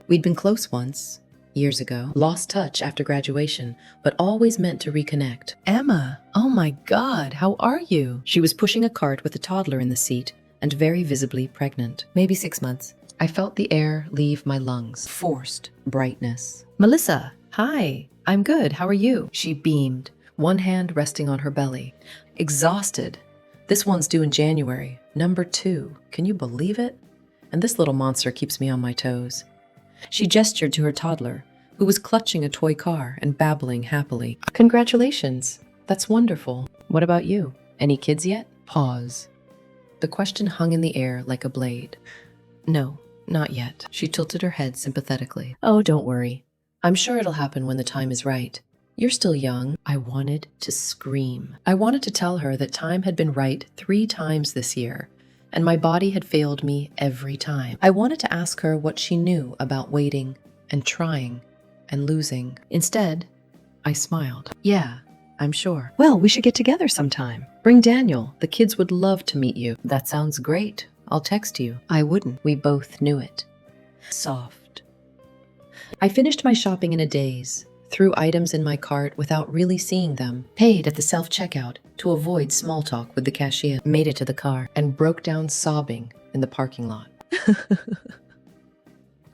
We'd been close once, years ago, lost touch after graduation, but always meant to reconnect. "Emma, oh my God, how are you?" She was pushing a cart with a toddler in the seat and very visibly pregnant, maybe 6 months. I felt the air leave my lungs, forced brightness. "Melissa, hi, I'm good, how are you?" She beamed, one hand resting on her belly. "Exhausted. This one's due in January, number 2. Can you believe it? And this little monster keeps me on my toes." She gestured to her toddler, who was clutching a toy car and babbling happily. "Congratulations. That's wonderful. What about you? Any kids yet?" Pause. The question hung in the air like a blade. "No, not yet." She tilted her head sympathetically. "Oh, don't worry. I'm sure it'll happen when the time is right. You're still young." I wanted to scream. I wanted to tell her that time had been right 3 times this year, and my body had failed me every time. I wanted to ask her what she knew about waiting and trying and losing. Instead, I smiled. "Yeah, I'm sure." "Well, we should get together sometime. Bring Daniel. The kids would love to meet you." "That sounds great. I'll text you." I wouldn't. We both knew it. Soft. I finished my shopping in a daze, threw items in my cart without really seeing them, paid at the self-checkout to avoid small talk with the cashier, made it to the car, and broke down sobbing in the parking lot.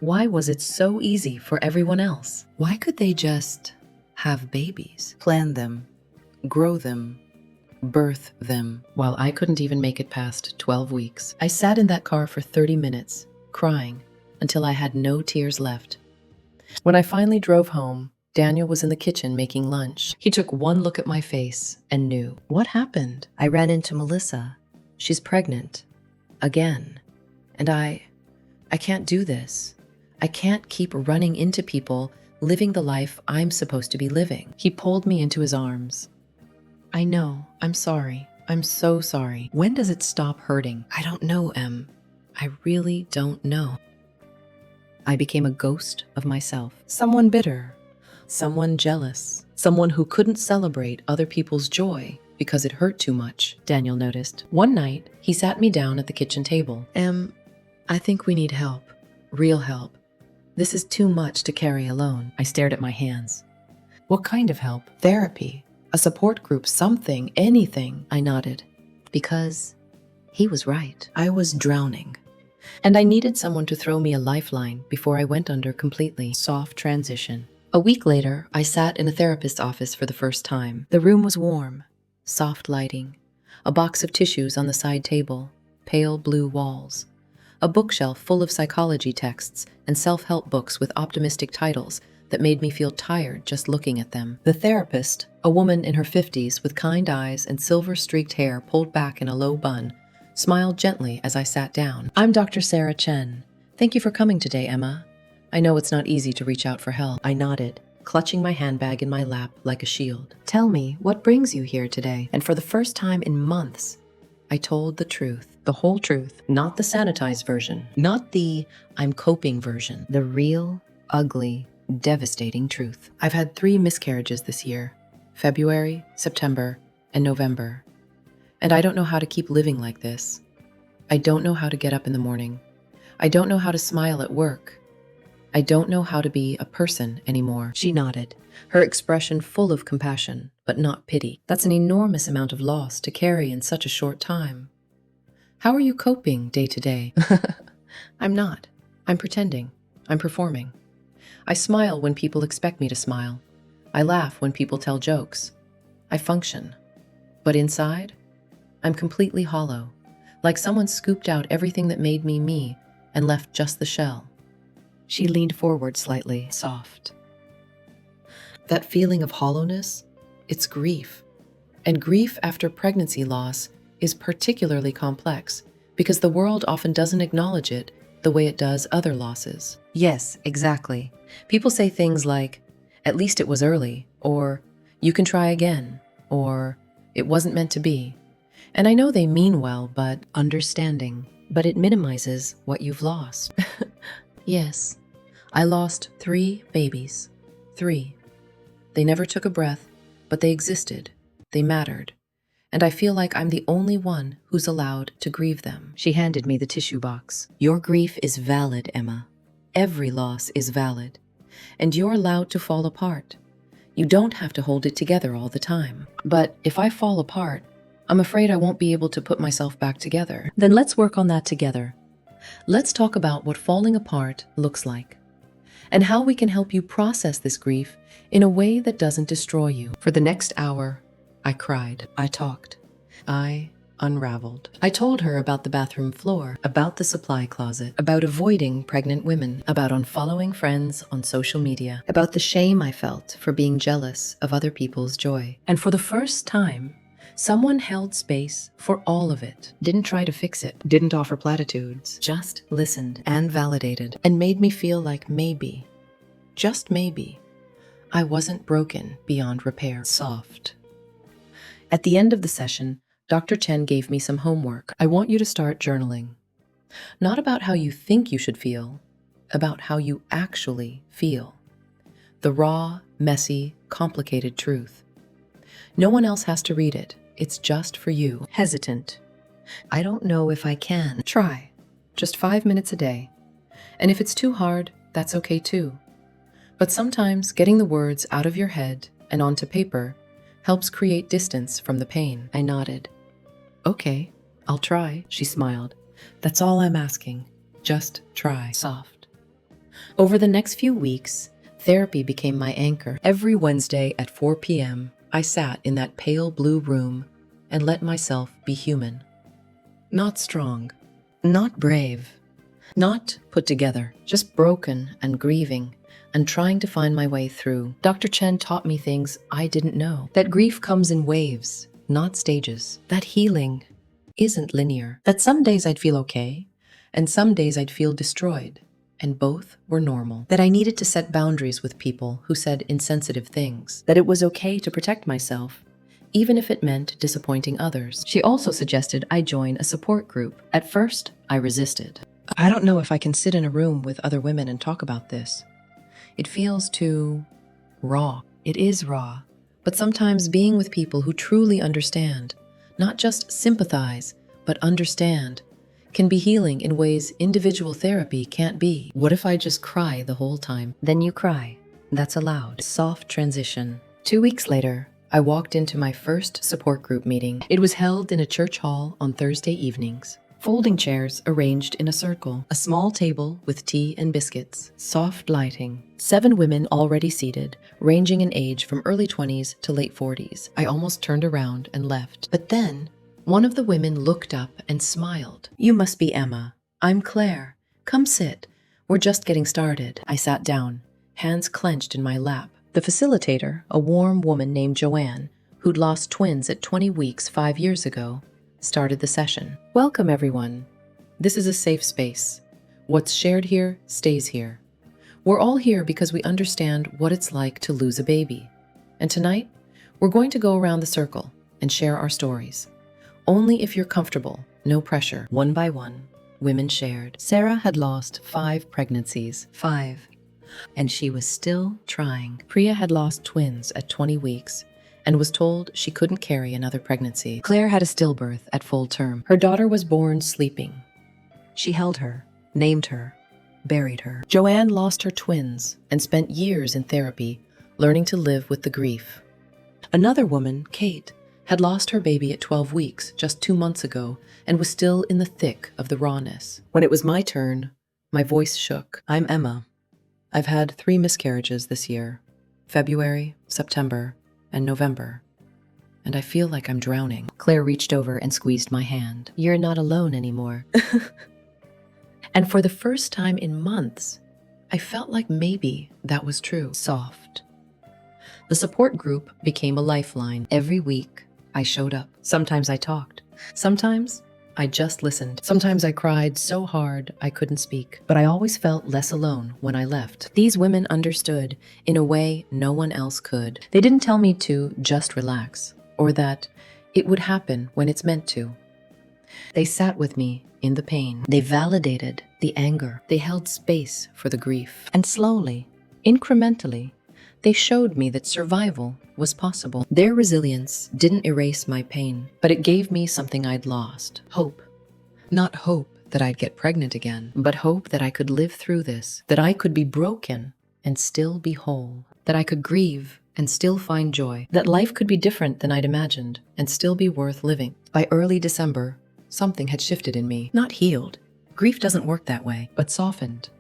Why was it so easy for everyone else? Why could they just have babies, plan them, grow them, birth them, while I couldn't even make it past 12 weeks. I sat in that car for 30 minutes, crying, until I had no tears left. When I finally drove home, Daniel was in the kitchen making lunch. He took one look at my face and knew. What happened? I ran into Melissa. She's pregnant. Again. And I can't do this. I can't keep running into people living the life I'm supposed to be living. He pulled me into his arms. I know. I'm sorry. I'm so sorry. When does it stop hurting? I don't know, Em. I really don't know. I became a ghost of myself. Someone bitter. Someone jealous. Someone who couldn't celebrate other people's joy because it hurt too much, Daniel noticed. One night, he sat me down at the kitchen table. Em, I think we need help. Real help. This is too much to carry alone. I stared at my hands. What kind of help? Therapy. A support group, something, anything. I nodded. Because he was right. I was drowning. And I needed someone to throw me a lifeline before I went under completely. Soft transition. A week later, I sat in a therapist's office for the first time. The room was warm, soft lighting, a box of tissues on the side table, pale blue walls, a bookshelf full of psychology texts and self-help books with optimistic titles that made me feel tired just looking at them. The therapist, a woman in her 50s with kind eyes and silver-streaked hair pulled back in a low bun, smiled gently as I sat down. I'm Dr. Sarah Chen. Thank you for coming today, Emma. I know it's not easy to reach out for help. I nodded, clutching my handbag in my lap like a shield. Tell me, what brings you here today? And for the first time in months, I told the truth. The whole truth. Not the sanitized version. Not the I'm coping version. The real, ugly, devastating truth. I've had 3 miscarriages this year. February, September, and November. And I don't know how to keep living like this. I don't know how to get up in the morning. I don't know how to smile at work. I don't know how to be a person anymore. She nodded, her expression full of compassion, but not pity. That's an enormous amount of loss to carry in such a short time. How are you coping day to day? I'm not. I'm pretending. I'm performing. I smile when people expect me to smile. I laugh when people tell jokes. I function. But inside, I'm completely hollow, like someone scooped out everything that made me me and left just the shell. She leaned forward slightly, soft. That feeling of hollowness, it's grief. And grief after pregnancy loss is particularly complex because the world often doesn't acknowledge it the way it does other losses. Yes, exactly. People say things like, at least it was early, or you can try again, or it wasn't meant to be. And I know they mean well, but understanding. But it minimizes what you've lost. Yes, I lost 3 babies. 3. They never took a breath, but they existed. They mattered. And I feel like I'm the only one who's allowed to grieve them. She handed me the tissue box. Your grief is valid, Emma. Every loss is valid. And you're allowed to fall apart. You don't have to hold it together all the time. But if I fall apart, I'm afraid I won't be able to put myself back together. Then let's work on that together. Let's talk about what falling apart looks like, and how we can help you process this grief in a way that doesn't destroy you. For the next hour, I cried. I talked. I unraveled. I told her about the bathroom floor, about the supply closet, about avoiding pregnant women, about unfollowing friends on social media, about the shame I felt for being jealous of other people's joy. And for the first time, someone held space for all of it. Didn't try to fix it. Didn't offer platitudes. Just listened and validated and made me feel like maybe, just maybe, I wasn't broken beyond repair. Soft. At the end of the session, Dr. Chen gave me some homework. I want you to start journaling. Not about how you think you should feel, about how you actually feel. The raw, messy, complicated truth. No one else has to read it. It's just for you. Hesitant. I don't know if I can. Try. Just 5 minutes a day. And if it's too hard, that's okay too. But sometimes getting the words out of your head and onto paper helps create distance from the pain. I nodded. Okay, I'll try, she smiled. That's all I'm asking. Just try. Soft. Over the next few weeks, therapy became my anchor. Every Wednesday at 4 p.m., I sat in that pale blue room and let myself be human. Not strong, not brave, not put together, just broken and grieving and trying to find my way through. Dr. Chen taught me things I didn't know. That grief comes in waves, not stages. That healing isn't linear. That some days I'd feel okay, and some days I'd feel destroyed, and both were normal. That I needed to set boundaries with people who said insensitive things. That it was okay to protect myself, even if it meant disappointing others. She also suggested I join a support group. At first, I resisted. I don't know if I can sit in a room with other women and talk about this. It feels too raw. It is raw. But sometimes being with people who truly understand, not just sympathize, but understand, can be healing in ways individual therapy can't be. What if I just cry the whole time? Then you cry. That's allowed. Soft transition. 2 weeks later, I walked into my first support group meeting. It was held in a church hall on Thursday evenings. Folding chairs arranged in a circle, a small table with tea and biscuits, soft lighting, 7 women already seated, ranging in age from early 20s to late 40s. I almost turned around and left. But then, one of the women looked up and smiled. "You must be Emma. I'm Claire. Come sit. We're just getting started." I sat down, hands clenched in my lap. The facilitator, a warm woman named Joanne, who'd lost twins at 20 weeks 5 years ago, started the session. "Welcome, everyone. This is a safe space. What's shared here stays here. We're all here because we understand what it's like to lose a baby. And tonight, we're going to go around the circle and share our stories. Only if you're comfortable, no pressure." One by one, women shared. Sarah had lost 5 pregnancies. 5. And she was still trying. Priya had lost twins at 20 weeks and was told she couldn't carry another pregnancy. Claire had a stillbirth at full term. Her daughter was born sleeping. She held her, named her, buried her. Joanne lost her twins and spent years in therapy, learning to live with the grief. Another woman, Kate, had lost her baby at 12 weeks just 2 months ago and was still in the thick of the rawness. When it was my turn, my voice shook. "I'm Emma. I've had 3 miscarriages this year, February, September, and November, and I feel like I'm drowning." Claire reached over and squeezed my hand. "You're not alone anymore." And for the first time in months, I felt like maybe that was true. Soft. The support group became a lifeline. Every week, I showed up. Sometimes I talked. Sometimes I just listened. Sometimes I cried so hard I couldn't speak. But I always felt less alone when I left. These women understood in a way no one else could. They didn't tell me to just relax, or that it would happen when it's meant to. They sat with me in the pain. They validated the anger. They held space for the grief. And slowly, incrementally, they showed me that survival was possible. Their resilience didn't erase my pain, but it gave me something I'd lost. Hope. Not hope that I'd get pregnant again, but hope that I could live through this, that I could be broken and still be whole, that I could grieve and still find joy, that life could be different than I'd imagined and still be worth living. By early December, something had shifted in me. Not healed. Grief doesn't work that way, but softened.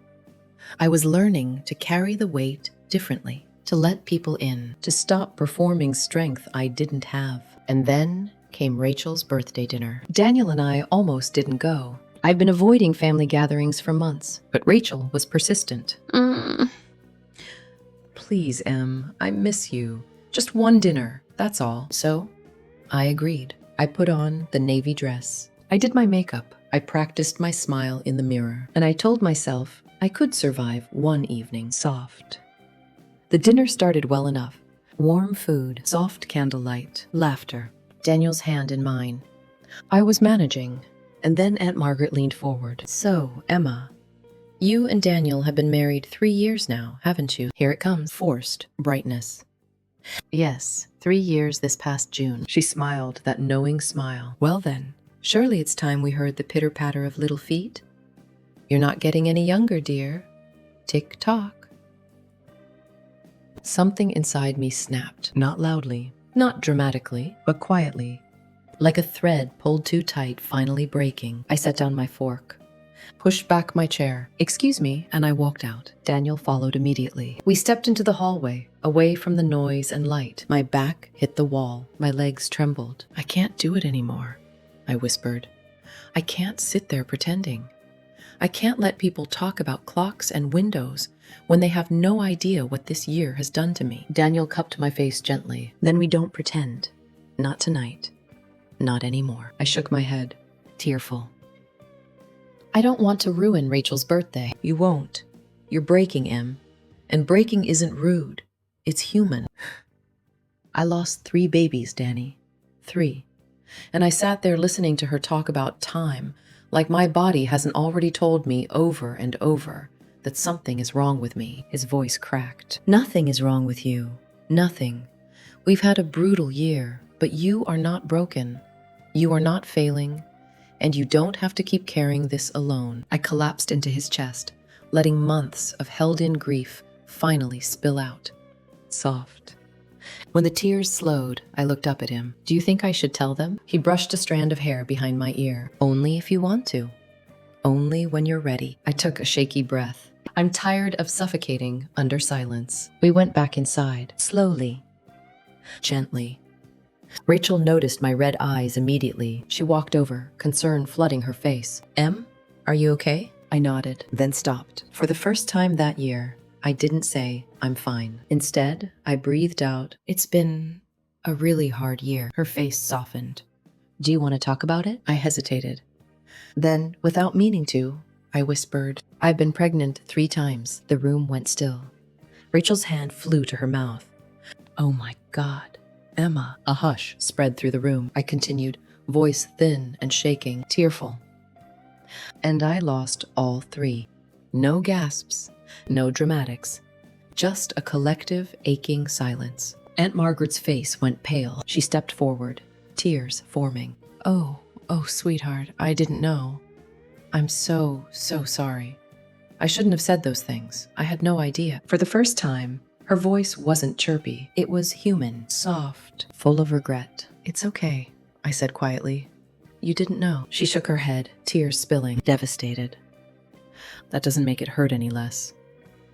I was learning to carry the weight differently, to let people in, to stop performing strength I didn't have. And then came Rachel's birthday dinner. Daniel and I almost didn't go. I've been avoiding family gatherings for months, but Rachel was persistent. "Please, Em, I miss you. Just one dinner, that's all." So I agreed. I put on the navy dress. I did my makeup. I practiced my smile in the mirror. And I told myself I could survive one evening. Soft. The dinner started well enough. Warm food, soft candlelight, laughter. Daniel's hand in mine. I was managing. And then Aunt Margaret leaned forward. "So, Emma, you and Daniel have been married 3 years now, haven't you?" Here it comes. Forced brightness. "Yes, 3 years this past June." She smiled, that knowing smile. "Well then, surely it's time we heard the pitter-patter of little feet. You're not getting any younger, dear. Tick-tock." Something inside me snapped, not loudly, not dramatically, but quietly, like a thread pulled too tight finally breaking. I set down my fork. pushed back my chair. "Excuse me," and I walked out. Daniel followed immediately. We stepped into the hallway, away from the noise and light. My back hit the wall. My legs trembled. "I can't do it anymore," I whispered. "I can't sit there pretending. I can't let people talk about clocks and windows when they have no idea what this year has done to me." Daniel cupped my face gently. "Then we don't pretend. Not tonight. Not anymore." I shook my head, tearful. "I don't want to ruin Rachel's birthday." "You won't. You're breaking, Em. And breaking isn't rude. It's human." I lost 3 babies, Danny. 3. And I sat there listening to her talk about time, like my body hasn't already told me over and over that something is wrong with me. His voice cracked. "Nothing is wrong with you. Nothing. We've had a brutal year, but you are not broken. You are not failing. And you don't have to keep carrying this alone." I collapsed into his chest, letting months of held-in grief finally spill out. Soft. When the tears slowed, I looked up at him. "Do you think I should tell them?" He brushed a strand of hair behind my ear. "Only if you want to. Only when you're ready." I took a shaky breath. I'm tired of suffocating under silence. We went back inside, slowly, gently. Rachel noticed my red eyes immediately. She walked over, concern flooding her face. "Em, are you okay?" I nodded, then stopped. For the first time that year, I didn't say, "I'm fine." Instead, I breathed out, "It's been a really hard year." Her face softened. "Do you want to talk about it?" I hesitated. Then, without meaning to, I whispered, "I've been pregnant 3 times." The room went still. Rachel's hand flew to her mouth. "Oh my God, Emma." A hush spread through the room. I continued, voice thin and shaking, tearful. "And I lost all 3. No gasps, no dramatics. Just a collective, aching silence." Aunt Margaret's face went pale. She stepped forward, tears forming. Oh, sweetheart, I didn't know. I'm so sorry. I shouldn't have said those things. I had no idea." For the first time, her voice wasn't chirpy. It was human, soft, full of regret. "It's okay," I said quietly. "You didn't know." She shook her head, tears spilling, devastated. "That doesn't make it hurt any less.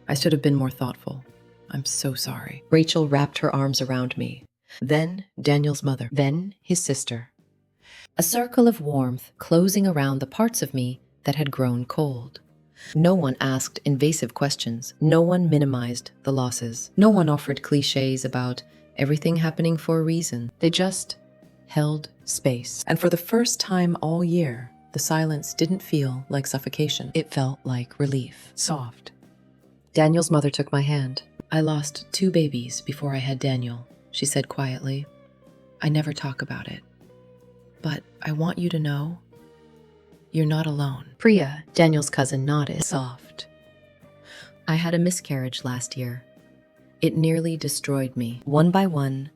I should have been more thoughtful. I'm so sorry." Rachel wrapped her arms around me. Then Daniel's mother. Then his sister. A circle of warmth closing around the parts of me that had grown cold. No one asked invasive questions. No one minimized the losses. No one offered cliches about everything happening for a reason. They just held space. And for the first time all year, the silence didn't feel like suffocation. It felt like relief. Soft. Daniel's mother took my hand. "I lost 2 babies before I had Daniel," she said quietly. "I never talk about it. But I want you to know, you're not alone." Priya, Daniel's cousin, nodded, soft. "I had a miscarriage last year. It nearly destroyed me." One by one,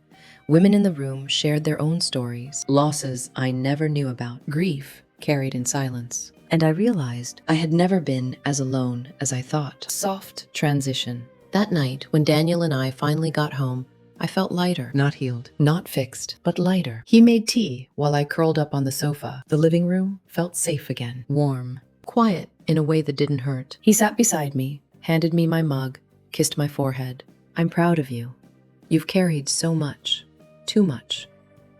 women in the room shared their own stories, losses I never knew about, grief carried in silence. And I realized I had never been as alone as I thought. Soft transition. That night, when Daniel and I finally got home, I felt lighter, not healed, not fixed, but lighter. He made tea while I curled up on the sofa. The living room felt safe again, warm, quiet in a way that didn't hurt. He sat beside me, handed me my mug, kissed my forehead. "I'm proud of you. You've carried so much, too much.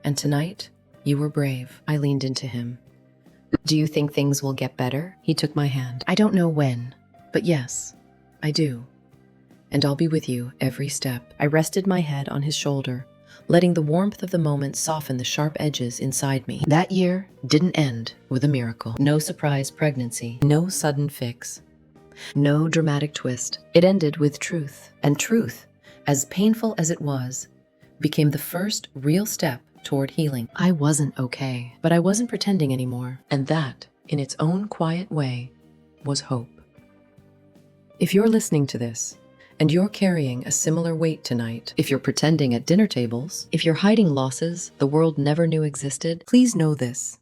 And tonight, you were brave." I leaned into him. "Do you think things will get better?" He took my hand. "I don't know when, but yes, I do. And I'll be with you every step." I rested my head on his shoulder, letting the warmth of the moment soften the sharp edges inside me. That year didn't end with a miracle. No surprise pregnancy, no sudden fix, no dramatic twist. It ended with truth. And truth, as painful as it was, became the first real step toward healing. I wasn't okay, but I wasn't pretending anymore. And that, in its own quiet way, was hope. If you're listening to this, and you're carrying a similar weight tonight, if you're pretending at dinner tables, if you're hiding losses the world never knew existed, please know this.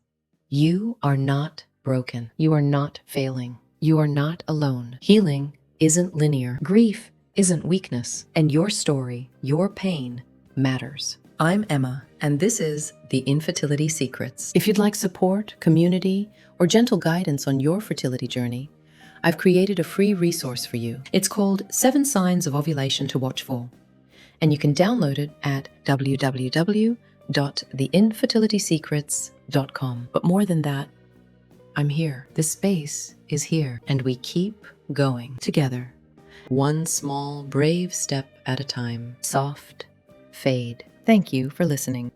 You are not broken. You are not failing. You are not alone. Healing isn't linear. Grief isn't weakness. And your story, your pain, matters. I'm Emma, and this is the Infertility Secrets. If you'd like support, community, or gentle guidance on your fertility journey, I've created a free resource for you. It's called 7 Signs of Ovulation to Watch For, and you can download it at www.theinfertilitysecrets.com. But more than that, I'm here. This space is here, and we keep going together. One small, brave step at a time. Soft fade. Thank you for listening.